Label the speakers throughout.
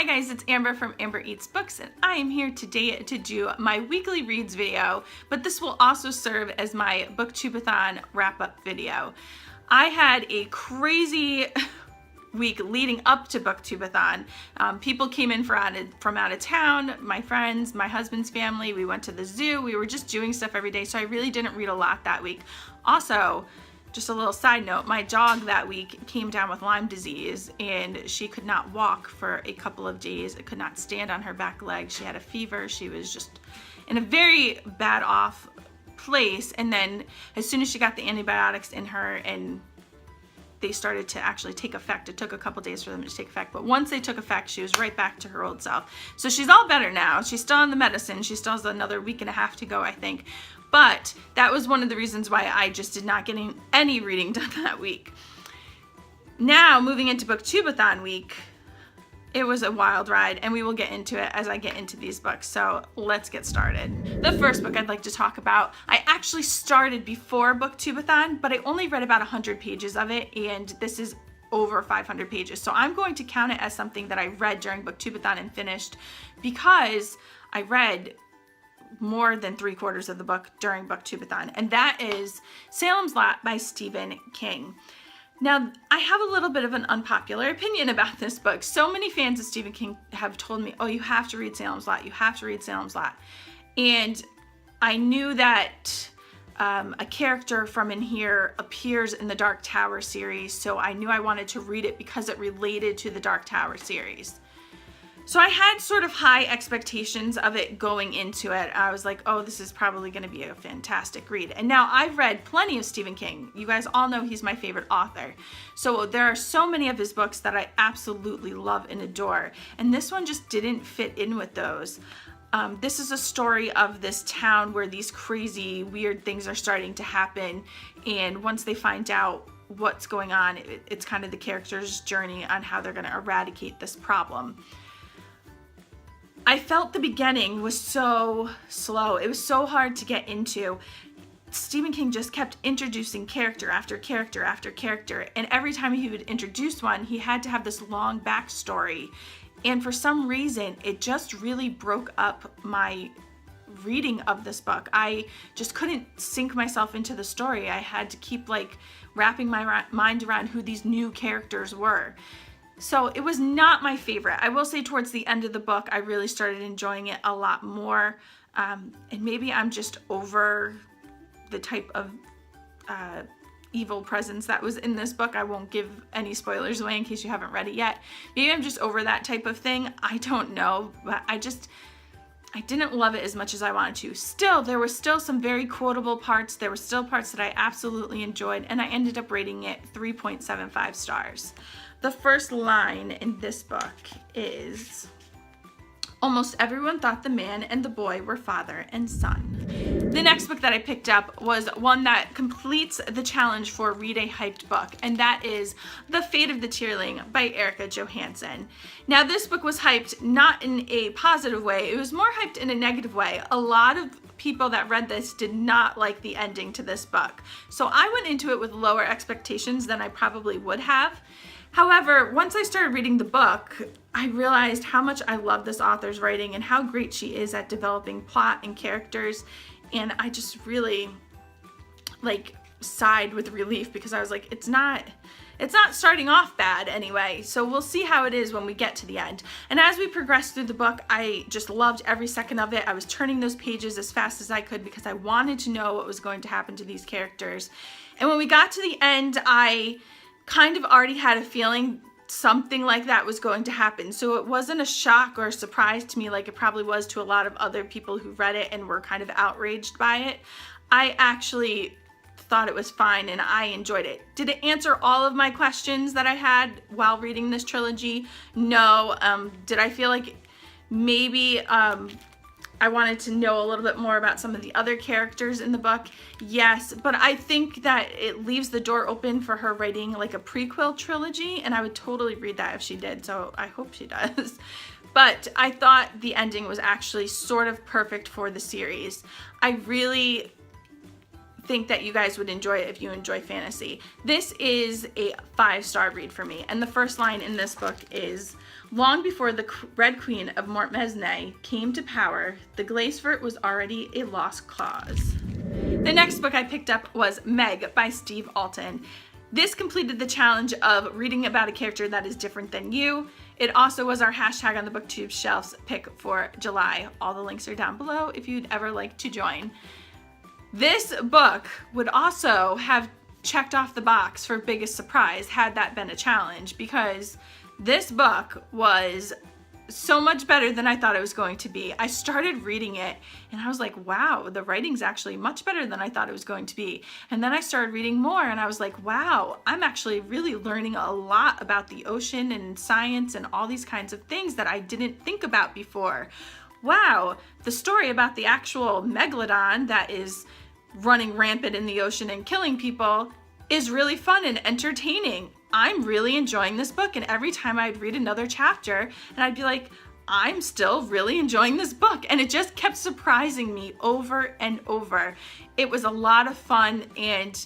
Speaker 1: Hi guys, it's Amber from Amber Eats Books, and I am here today to do my weekly reads video, but this will also serve as my BookTube-a-thon wrap-up video. I had a crazy week leading up to BookTube-a-thon. People came in from out of town, my friends, my husband's family, we went to the zoo, we were just doing stuff every day, so I really didn't read a lot that week. Also, just a little side note, my dog that week came down with Lyme disease and she could not walk for a couple of days. It could not stand on her back legs. She had a fever. She was just in a very bad off place. And then as soon as she got the antibiotics in her and they started to actually take effect, it took a couple days for them to take effect, but once they took effect, she was right back to her old self. So she's all better now. She's still on the medicine. She still has another week and a half to go, I think. But that was one of the reasons why I just did not get any reading done that week. Now, moving into BookTube-a-thon week, it was a wild ride, and we will get into it as I get into these books. So let's get started. The first book I'd like to talk about, I actually started before BookTube-a-thon, but I only read about 100 pages of it, and this is over 500 pages. So I'm going to count it as something that I read during BookTube-a-thon and finished because I read more than 3/4 of the book during BookTube-a-thon, and that is Salems Lot by Stephen King. Now, I have a little bit of an unpopular opinion about this book. So many fans of Stephen King have told me, oh, you have to read Salems Lot, you have to read Salems Lot. And I knew that a character from in here appears in the Dark Tower series, so I knew I wanted to read it because it related to the Dark Tower series. So I had sort of high expectations of it going into it. I was like, oh, this is probably going to be a fantastic read. And now I've read plenty of Stephen King. You guys all know he's my favorite author. So there are so many of his books that I absolutely love and adore. And this one just didn't fit in with those. This is a story of this town where these crazy, weird things are starting to happen. And once they find out what's going on, it's kind of the character's journey on how they're going to eradicate this problem. I felt the beginning was so slow. It was so hard to get into. Stephen King just kept introducing character after character after character, and every time he would introduce one, he had to have this long backstory. And for some reason, it just really broke up my reading of this book. I just couldn't sink myself into the story. I had to keep like wrapping my mind around who these new characters were. So it was not my favorite. I will say towards the end of the book, I really started enjoying it a lot more. And maybe I'm just over the type of evil presence that was in this book. I won't give any spoilers away in case you haven't read it yet. Maybe I'm just over that type of thing. I don't know, but I didn't love it as much as I wanted to. Still, there were still some very quotable parts. There were still parts that I absolutely enjoyed, and I ended up rating it 3.75 stars. The first line in this book is, almost everyone thought the man and the boy were father and son. The next book that I picked up was one that completes the challenge for read a hyped book, and that is The Fate of the Tearling by Erica Johansson. Now, this book was hyped not in a positive way, it was more hyped in a negative way. A lot of people that read this did not like the ending to this book. So I went into it with lower expectations than I probably would have. However, once I started reading the book, I realized how much I love this author's writing and how great she is at developing plot and characters. And I just really like sighed with relief because I was like, it's not starting off bad anyway. So we'll see how it is when we get to the end. And as we progressed through the book, I just loved every second of it. I was turning those pages as fast as I could because I wanted to know what was going to happen to these characters. And when we got to the end, I kind of already had a feeling something like that was going to happen. So it wasn't a shock or a surprise to me like it probably was to a lot of other people who read it and were kind of outraged by it. I actually thought it was fine and I enjoyed it. Did it answer all of my questions that I had while reading this trilogy? No. Did I feel like maybe I wanted to know a little bit more about some of the other characters in the book? Yes, but I think that it leaves the door open for her writing like a prequel trilogy, and I would totally read that if she did, so I hope she does. But I thought the ending was actually sort of perfect for the series. I really think that you guys would enjoy it if you enjoy fantasy. This is a 5-star read for me. And the first line in this book is, long before the Red Queen of Montmesnay came to power, the Glacefort was already a lost cause. The next book I picked up was Meg by Steve Alten. This completed the challenge of reading about a character that is different than you. It also was our hashtag on the BookTube shelves pick for July. All the links are down below if you'd ever like to join. This book would also have checked off the box for biggest surprise had that been a challenge, because this book was so much better than I thought it was going to be. I started reading it and I was like, wow, the writing's actually much better than I thought it was going to be. And then I started reading more and I was like, wow, I'm actually really learning a lot about the ocean and science and all these kinds of things that I didn't think about before. Wow, the story about the actual megalodon that is running rampant in the ocean and killing people is really fun and entertaining. I'm really enjoying this book, and every time I'd read another chapter and I'd be like, I'm still really enjoying this book, and it just kept surprising me over and over. It was a lot of fun, and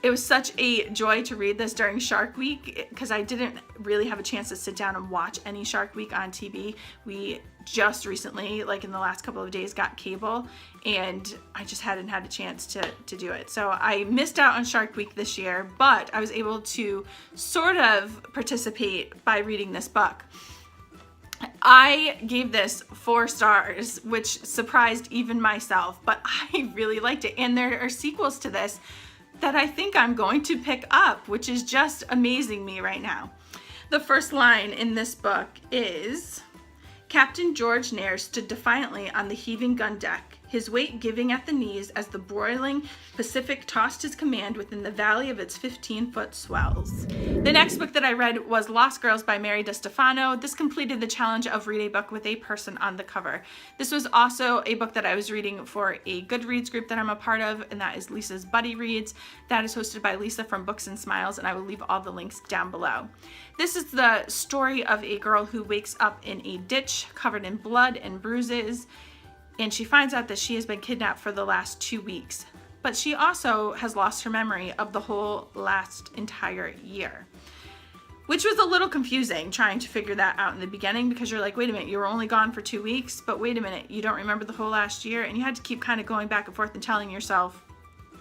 Speaker 1: it was such a joy to read this during Shark Week, because I didn't really have a chance to sit down and watch any Shark Week on TV. We just recently, like in the last couple of days, got cable, and I just hadn't had a chance to do it. So I missed out on Shark Week this year, but I was able to sort of participate by reading this book. I gave this 4 stars, which surprised even myself, but I really liked it. And there are sequels to this that I think I'm going to pick up, which is just amazing me right now. The first line in this book is, Captain George Nares stood defiantly on the heaving gun deck, his weight giving at the knees as the broiling Pacific tossed his command within the valley of its 15-foot swells. The next book that I read was Lost Girls by Mary DeStefano. This completed the challenge of read a book with a person on the cover. This was also a book that I was reading for a Goodreads group that I'm a part of, and that is Lisa's Buddy Reads. That is hosted by Lisa from Books and Smiles, and I will leave all the links down below. This is the story of a girl who wakes up in a ditch covered in blood and bruises, and she finds out that she has been kidnapped for the last 2 weeks. But she also has lost her memory of the whole last entire year, which was a little confusing trying to figure that out in the beginning, because you're like, wait a minute, you were only gone for 2 weeks, but wait a minute, you don't remember the whole last year? And you had to keep kind of going back and forth and telling yourself,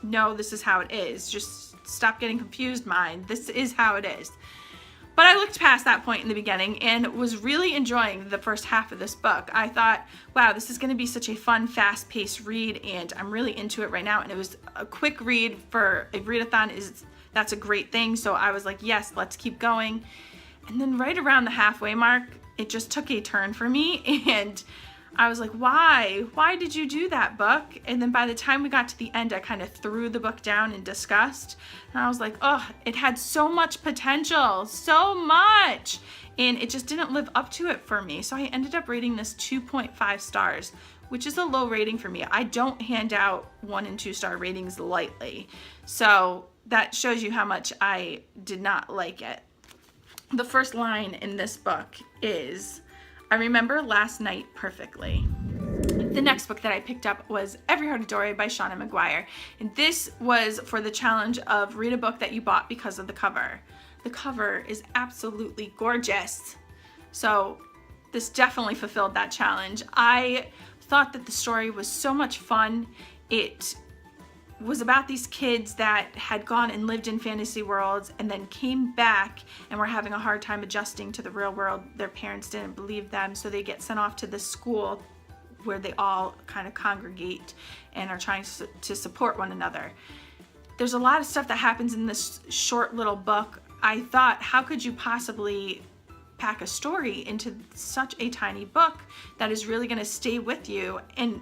Speaker 1: no, this is how it is. Just stop getting confused, mind. This is how it is. But I looked past that point in the beginning and was really enjoying the first half of this book. I thought, wow, this is going to be such a fun, fast-paced read, and I'm really into it right now. And it was a quick read for a readathon. That's a great thing. So I was like, yes, let's keep going. And then right around the halfway mark, it just took a turn for me, and I was like, why? Why did you do that, book? And then by the time we got to the end, I kind of threw the book down in disgust. And I was like, oh, it had so much potential, so much. And it just didn't live up to it for me. So I ended up rating this 2.5 stars, which is a low rating for me. I don't hand out 1 and 2 star ratings lightly. So that shows you how much I did not like it. The first line in this book is, I remember last night perfectly. The next book that I picked up was Every Heart of Toria by Shauna McGuire. And this was for the challenge of read a book that you bought because of the cover. The cover is absolutely gorgeous. So this definitely fulfilled that challenge. I thought that the story was so much fun. It was about these kids that had gone and lived in fantasy worlds and then came back and were having a hard time adjusting to the real world. Their parents didn't believe them, so they get sent off to this school where they all kind of congregate and are trying to support one another. There's a lot of stuff that happens in this short little book. I thought, how could you possibly pack a story into such a tiny book that is really going to stay with you? And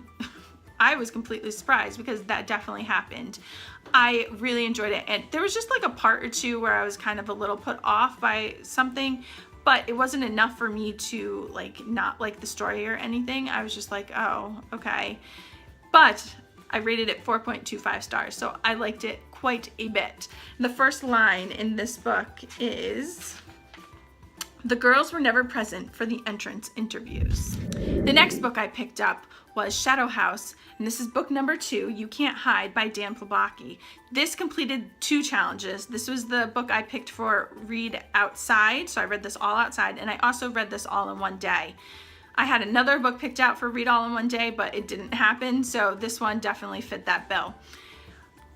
Speaker 1: I was completely surprised, because that definitely happened. I really enjoyed it, and there was just like a part or two where I was kind of a little put off by something, but it wasn't enough for me to like not like the story or anything. I was just like, oh, okay. But I rated it 4.25 stars, so I liked it quite a bit. The first line in this book is, The girls were never present for the entrance interviews. The next book I picked up was Shadow House, and this is book number 2, You Can't Hide by Dan Plabocki. This completed 2 challenges. This was the book I picked for read outside, so I read this all outside, and I also read this all in one day. I had another book picked out for read all in one day, but it didn't happen, so this one definitely fit that bill.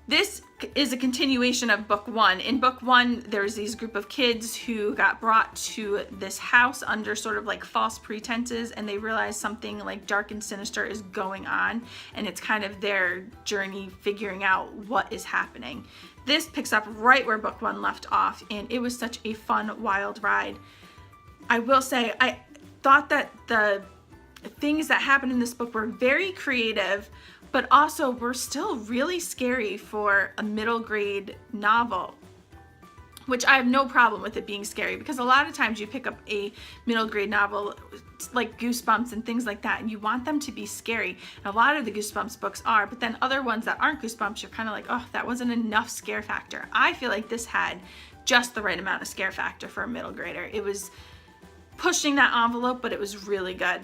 Speaker 1: This is a continuation of book 1. In book 1, there's these group of kids who got brought to this house under sort of like false pretenses, and they realize something like dark and sinister is going on, and it's kind of their journey figuring out what is happening. This picks up right where book 1 left off, and it was such a fun, wild ride. I will say, I thought that the things that happened in this book were very creative, but also were still really scary for a middle grade novel, which I have no problem with it being scary, because a lot of times you pick up a middle grade novel like Goosebumps and things like that, and you want them to be scary. And a lot of the Goosebumps books are, but then other ones that aren't Goosebumps, you're kind of like, oh, that wasn't enough scare factor. I feel like this had just the right amount of scare factor for a middle grader. It was pushing that envelope, but it was really good.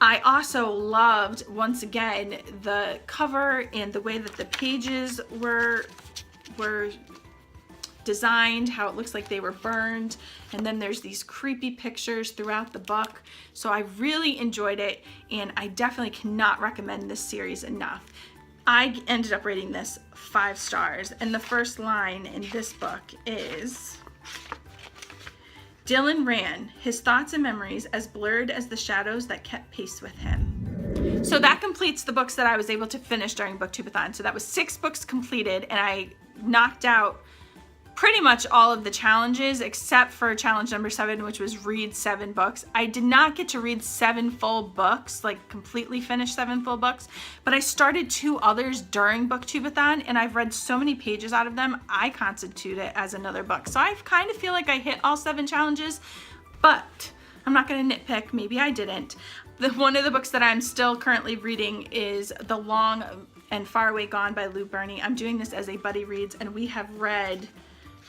Speaker 1: I also loved, once again, the cover and the way that the pages were designed, how it looks like they were burned, and then there's these creepy pictures throughout the book. So I really enjoyed it, and I definitely cannot recommend this series enough. I ended up rating this 5 stars, and the first line in this book is, Dylan ran, his thoughts and memories as blurred as the shadows that kept pace with him. So that completes the books that I was able to finish during BookTubeAthon. So that was 6 books completed, and I knocked out pretty much all of the challenges except for challenge number 7, which was read 7 books. I did not get to read 7 full books, like completely finish 7 full books, but I started 2 others during BookTubeAthon, and I've read so many pages out of them, I constitute it as another book. So I kind of feel like I hit all 7 challenges, but I'm not going to nitpick. Maybe I didn't. One of the books that I'm still currently reading is The Long and Far Away Gone by Lou Berney. I'm doing this as a buddy reads, and we have read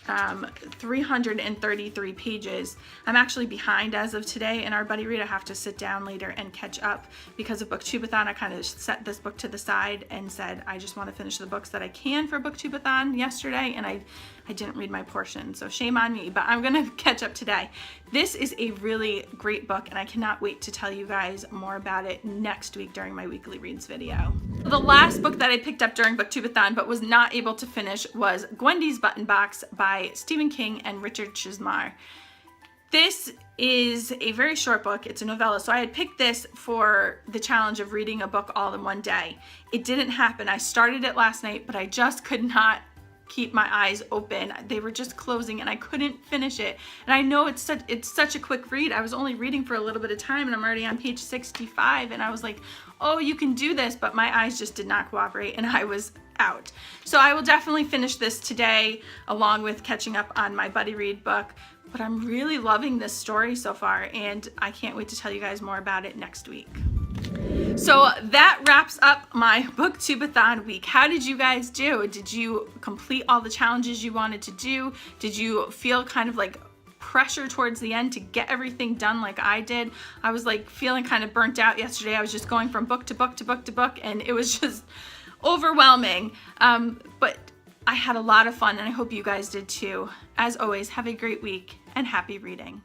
Speaker 1: 333 pages. I'm actually behind as of today in our buddy read. I have to sit down later and catch up because of BookTubeAthon. I kind of set this book to the side and said I just want to finish the books that I can for BookTubeAthon yesterday, and I didn't read my portion, so shame on me, but I'm gonna catch up today. This is a really great book, and I cannot wait to tell you guys more about it next week during my weekly reads video. The last book that I picked up during BookTubeAthon but was not able to finish was Gwendy's Button Box by Stephen King and Richard Chizmar. This is a very short book. It's a novella, so I had picked this for the challenge of reading a book all in one day. It didn't happen. I started it last night, but I just could not keep my eyes open. They were just closing, and I couldn't finish it. And I know it's such a quick read. I was only reading for a little bit of time, and I'm already on page 65, and I was like, oh, you can do this, but my eyes just did not cooperate, and I was out. So I will definitely finish this today, along with catching up on my buddy read book. But I'm really loving this story so far, and I can't wait to tell you guys more about it next week. So that wraps up my BookTubeAthon week. How did you guys do? Did you complete all the challenges you wanted to do? Did you feel kind of like pressure towards the end to get everything done like I did? I was like feeling kind of burnt out yesterday. I was just going from book to book to book to book, and it was just overwhelming. But I had a lot of fun, and I hope you guys did too. As always, have a great week and happy reading.